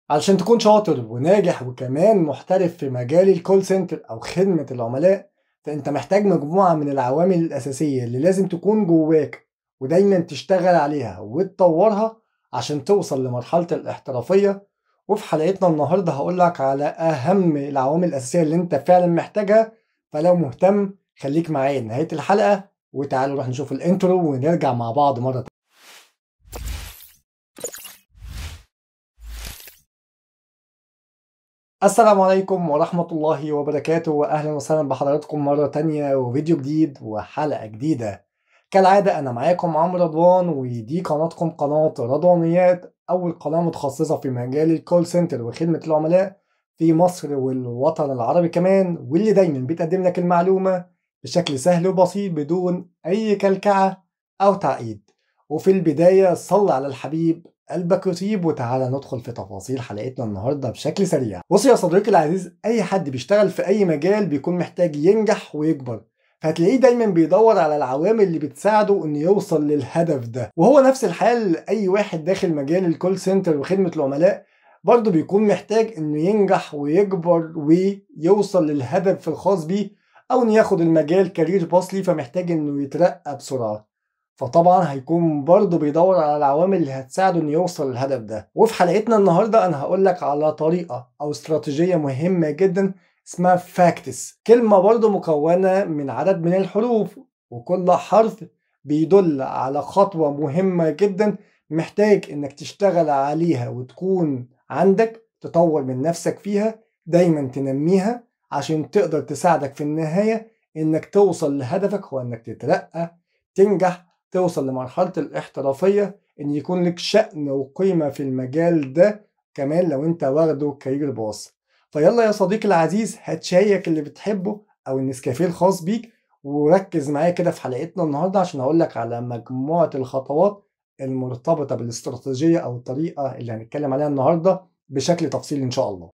علشان تكون شاطر وناجح وكمان محترف في مجال الكول سنتر أو خدمة العملاء، فأنت محتاج مجموعة من العوامل الأساسية اللي لازم تكون جواك ودايما تشتغل عليها وتطورها عشان توصل لمرحلة الاحترافية. وفي حلقتنا النهاردة هقولك على أهم العوامل الأساسية اللي أنت فعلا محتاجها. فلو مهتم خليك معايا لنهاية الحلقة، وتعالوا نروح نشوف الانترو ونرجع مع بعض مرة تانية. السلام عليكم ورحمة الله وبركاته، وأهلا وسهلا بحضراتكم مرة تانية وفيديو جديد وحلقة جديدة. كالعادة أنا معاكم عمرو رضوان، ودي قناتكم قناة رضوانيات، أول قناة متخصصة في مجال الكول سنتر وخدمة العملاء في مصر والوطن العربي كمان، واللي دايما بتقدم لك المعلومة بشكل سهل وبسيط بدون أي كلكعة أو تعقيد. وفي البداية صل على الحبيب قلبك يطيب، وتعالى ندخل في تفاصيل حلقتنا النهارده بشكل سريع. بص يا صديقي العزيز، اي حد بيشتغل في اي مجال بيكون محتاج ينجح ويكبر، فهتلاقيه دايما بيدور على العوامل اللي بتساعده انه يوصل للهدف ده. وهو نفس الحال لاي واحد داخل مجال الكول سنتر وخدمة العملاء، برضه بيكون محتاج انه ينجح ويكبر ويوصل للهدف الخاص بيه، او انه ياخد المجال كارير باص ليه، فمحتاج انه يترقى بسرعة. فطبعا هيكون برضه بيدور على العوامل اللي هتساعده انه يوصل للهدف ده. وفي حلقتنا النهارده انا هقول لك على طريقه او استراتيجيه مهمه جدا اسمها فاكتس، كلمه برضه مكونه من عدد من الحروف، وكل حرف بيدل على خطوه مهمه جدا محتاج انك تشتغل عليها وتكون عندك، تطور من نفسك فيها، دايما تنميها عشان تقدر تساعدك في النهايه انك توصل لهدفك، هو انك تترقى، تنجح، توصل لمرحلة الاحترافية، ان يكون لك شأن وقيمة في المجال ده، كمان لو انت واخده كارير باص. فيلا يا صديقي العزيز، هات شايك اللي بتحبه او النسكافيه الخاص بيك، وركز معايا كده في حلقتنا النهاردة عشان هقولك على مجموعة الخطوات المرتبطة بالاستراتيجية او الطريقة اللي هنتكلم عليها النهاردة بشكل تفصيلي ان شاء الله.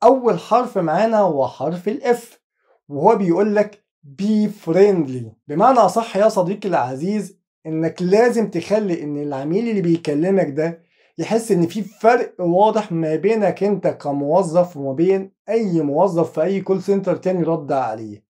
اول حرف معانا هو حرف الاف، وهو بيقول لك بي فريندلي. بمعنى اصح يا صديقي العزيز، انك لازم تخلي ان العميل اللي بيكلمك ده يحس ان في فرق واضح ما بينك انت كموظف وما بين اي موظف في اي كول سنتر تاني رد عليه.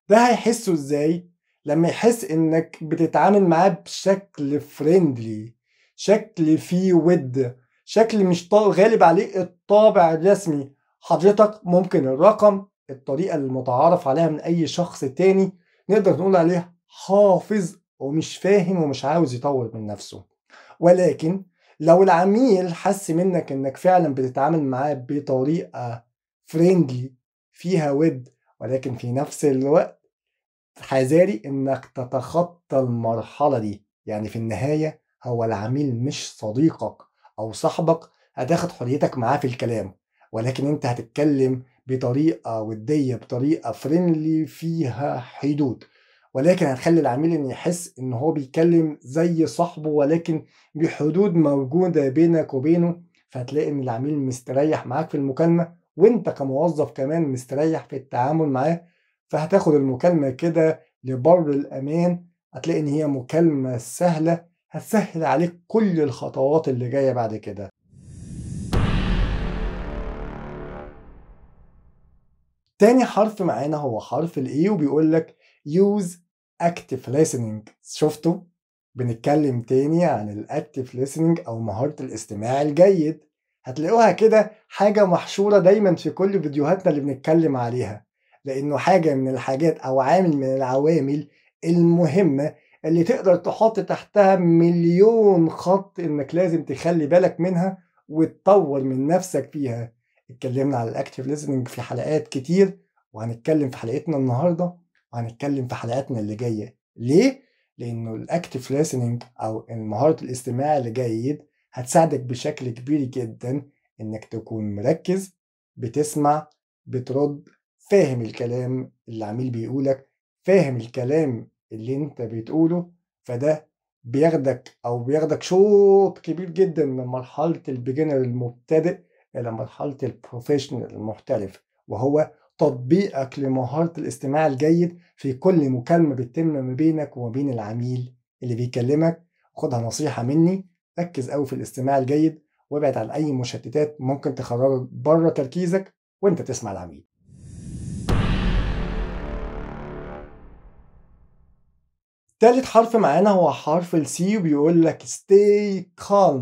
ده هيحسه ازاي؟ لما يحس انك بتتعامل معاه بشكل فريندلي، شكل فيه ود، شكل مش غالب عليه الطابع الرسمي. حضرتك ممكن الرقم، الطريقة المتعارف عليها من اي شخص تاني، نقدر نقول عليه حافظ ومش فاهم ومش عاوز يطور من نفسه. ولكن لو العميل حس منك انك فعلا بتتعامل معاه بطريقة فريندلي فيها ود، ولكن في نفس الوقت حذاري انك تتخطى المرحلة دي، يعني في النهاية هو العميل مش صديقك او صاحبك هتاخد حريتك معاه في الكلام، ولكن انت هتتكلم بطريقة ودية، بطريقة فريندلي فيها حدود، ولكن هتخلي العميل ان يحس ان هو بيتكلم زي صاحبه، ولكن بحدود موجودة بينك وبينه. فهتلاقي ان العميل مستريح معاك في المكالمة، وانت كموظف كمان مستريح في التعامل معاه. فهتاخد المكالمة كده لبر الأمان، هتلاقي إن هي مكالمة سهلة هتسهل عليك كل الخطوات اللي جاية بعد كده. تاني حرف معانا هو حرف ال A، وبيقول لك use active listening. شفتوا؟ بنتكلم تاني عن ال active listening أو مهارة الاستماع الجيد. هتلاقوها كده حاجة محشورة دايما في كل فيديوهاتنا اللي بنتكلم عليها، لأنه حاجة من الحاجات أو عامل من العوامل المهمة اللي تقدر تحط تحتها مليون خط، إنك لازم تخلي بالك منها وتطور من نفسك فيها. اتكلمنا على الاكتيف ليسننج في حلقات كتير، وهنتكلم في حلقتنا النهارده، وهنتكلم في حلقاتنا اللي جايه. ليه؟ لانه الاكتيف ليسننج او مهاره الاستماع الجيد هتساعدك بشكل كبير جدا انك تكون مركز، بتسمع، بترد، فاهم الكلام اللي العميل بيقولك، فاهم الكلام اللي انت بتقوله. فده بياخدك شوط كبير جدا من مرحله البيجنر المبتدئ إلى مرحلة البروفيشنال المحترف، وهو تطبيقك لمهارة الاستماع الجيد في كل مكالمة بتتم ما بينك وما بين العميل اللي بيكلمك، خدها نصيحة مني، ركز قوي في الاستماع الجيد وابعد عن أي مشتتات ممكن تخرجك بره تركيزك وانت تسمع العميل. تالت حرف معانا هو حرف السي وبيقول لك stay calm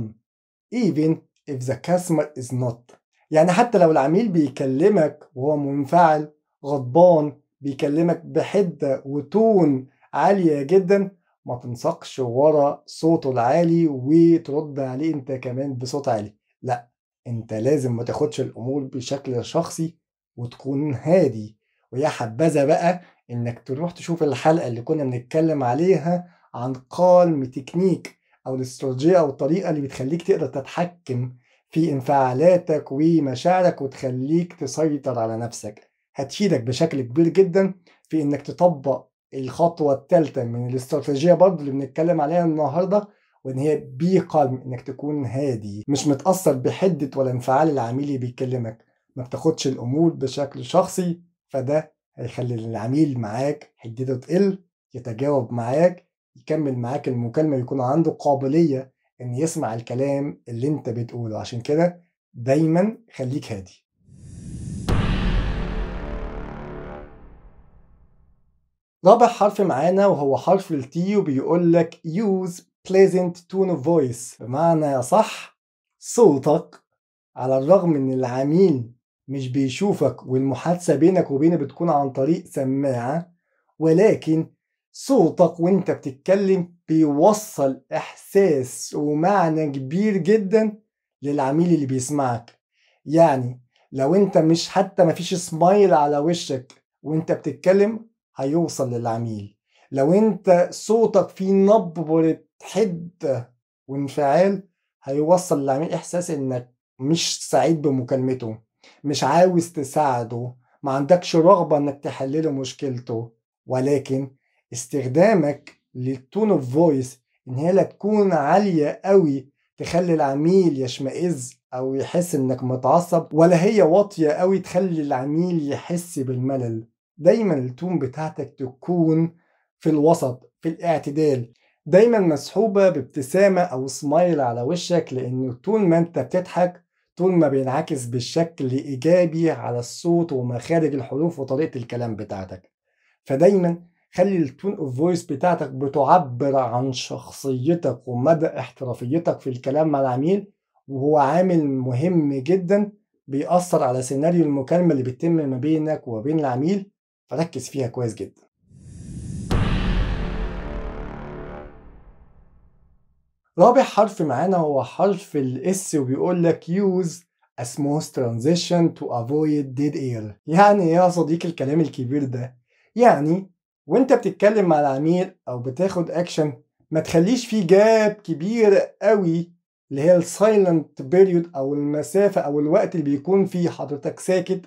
even if the customer is not. يعني حتى لو العميل بيكلمك وهو منفعل غضبان، بيكلمك بحدة وتون عالية جدا، ما تنسقش ورا صوته العالي وترد عليه انت كمان بصوت عالي. لا، انت لازم ما تاخدش الامور بشكل شخصي وتكون هادي. ويا حبذا بقى انك تروح تشوف الحلقة اللي كنا بنتكلم عليها عن قالم تكنيك او الاستراتيجية او الطريقة اللي بتخليك تقدر تتحكم في انفعالاتك ومشاعرك وتخليك تسيطر على نفسك. هتفيدك بشكل كبير جدا في انك تطبق الخطوة الثالثة من الاستراتيجية برضه اللي بنتكلم عليها النهاردة، وان هي بي قلم، انك تكون هادي مش متأثر بحدة ولا انفعال العميل اللي بيكلمك. ما بتاخدش الامور بشكل شخصي، فده هيخلي العميل معاك حدته تقل، يتجاوب معاك، يكمل معاك المكالمة، يكون عنده قابلية ان يسمع الكلام اللي انت بتقوله. عشان كده دايما خليك هادي. رابع حرف معانا وهو حرف التي وبيقول لك use pleasant tone of voice، بمعنى صح صوتك على الرغم ان العميل مش بيشوفك والمحادثة بينك وبينه بتكون عن طريق سماعة، ولكن صوتك وانت بتتكلم بيوصل احساس ومعنى كبير جدا للعميل اللي بيسمعك. يعني لو انت مش حتى مفيش سمايل على وشك وانت بتتكلم هيوصل للعميل. لو انت صوتك فيه نبرة حدة وانفعال هيوصل للعميل احساس انك مش سعيد بمكالمته، مش عاوز تساعده، ما عندكش رغبة انك تحلله مشكلته. ولكن استخدامك للتون اوف فويس ان هي لا تكون عالية قوي تخلي العميل يشمئز او يحس انك متعصب، ولا هي واطية قوي تخلي العميل يحس بالملل. دايما التون بتاعتك تكون في الوسط، في الاعتدال، دايما مسحوبة بابتسامة او سمايل على وشك، لانه طول ما انت بتضحك طول ما بينعكس بشكل ايجابي على الصوت ومخارج الحروف وطريقة الكلام بتاعتك. فدايما خلي التون اوف فويس بتاعتك بتعبر عن شخصيتك ومدى احترافيتك في الكلام مع العميل، وهو عامل مهم جدا بيأثر على سيناريو المكالمة اللي بتتم ما بينك وبين العميل، فركز فيها كويس جدا. رابع حرف معانا هو حرف الاس وبيقول لك use a smooth transition to avoid dead air. يعني إيه يا صديقي الكلام الكبير ده؟ يعني وانت بتتكلم مع العميل او بتاخد اكشن ما تخليش فيه جاب كبير قوي اللي هي السايلنت بيريود او المسافة او الوقت اللي بيكون فيه حضرتك ساكت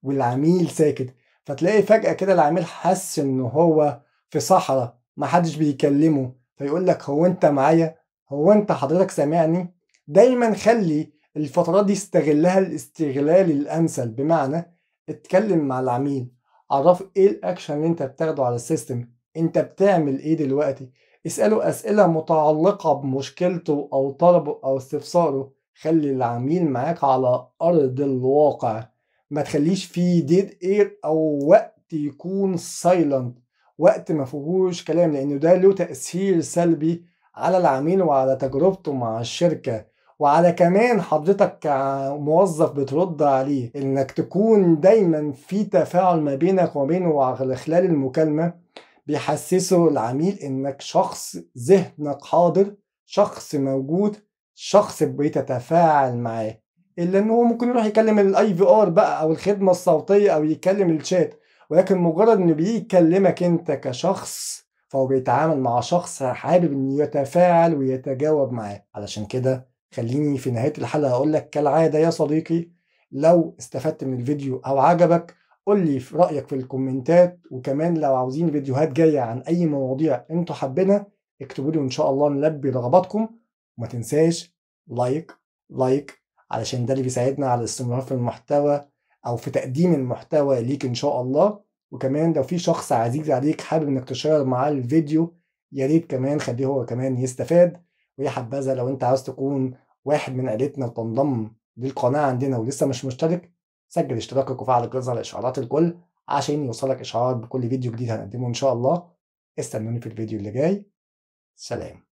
والعميل ساكت، فتلاقي فجأة كده العميل حس ان هو في صحراء محدش بيكلمه، فيقول لك هو انت معايا؟ هو انت حضرتك سامعني؟ دايما خلي الفترات دي استغلها الاستغلال الامثل، بمعنى اتكلم مع العميل، عرفه ايه الاكشن اللي انت بتاخده على السيستم، انت بتعمل ايه دلوقتي، اسأله اسئلة متعلقة بمشكلته او طلبه او استفساره. خلي العميل معاك على ارض الواقع، ما تخليش فيه ديد اير او وقت يكون سايلنت، وقت ما فيهوش كلام، لانه ده له تأثير سلبي على العميل وعلى تجربته مع الشركة، وعلى كمان حضرتك كموظف بترد عليه. انك تكون دايما في تفاعل ما بينك وبينه على خلال المكالمة بيحسسه العميل انك شخص ذهنك حاضر، شخص موجود، شخص بتتفاعل معاه. الا انه هو ممكن يروح يكلم الاي في ار بقى او الخدمة الصوتية او يكلم الشات، ولكن مجرد انه بيكلمك انت كشخص فهو بيتعامل مع شخص حابب انه يتفاعل ويتجاوب معاه. علشان كده خليني في نهاية الحلقة اقول لك كالعادة يا صديقي، لو استفدت من الفيديو او عجبك قول لي في رأيك في الكومنتات، وكمان لو عاوزين فيديوهات جاية عن اي مواضيع انتوا حابينها اكتبوا لي وان شاء الله نلبي رغباتكم. وما تنساش لايك علشان ده اللي بيساعدنا على الاستمرار في المحتوى او في تقديم المحتوى ليك ان شاء الله. وكمان لو في شخص عزيز عليك حابب انك تشير معاه الفيديو يا ريت كمان خليه هو كمان يستفاد. ويا حبذا لو أنت عاوز تكون واحد من عيلتنا وتنضم للقناة عندنا ولسه مش مشترك، سجل اشتراكك وفعل الجرس على إشعارات الكل عشان يوصلك إشعار بكل فيديو جديد هنقدمه إن شاء الله. استنوني في الفيديو اللي جاي. سلام.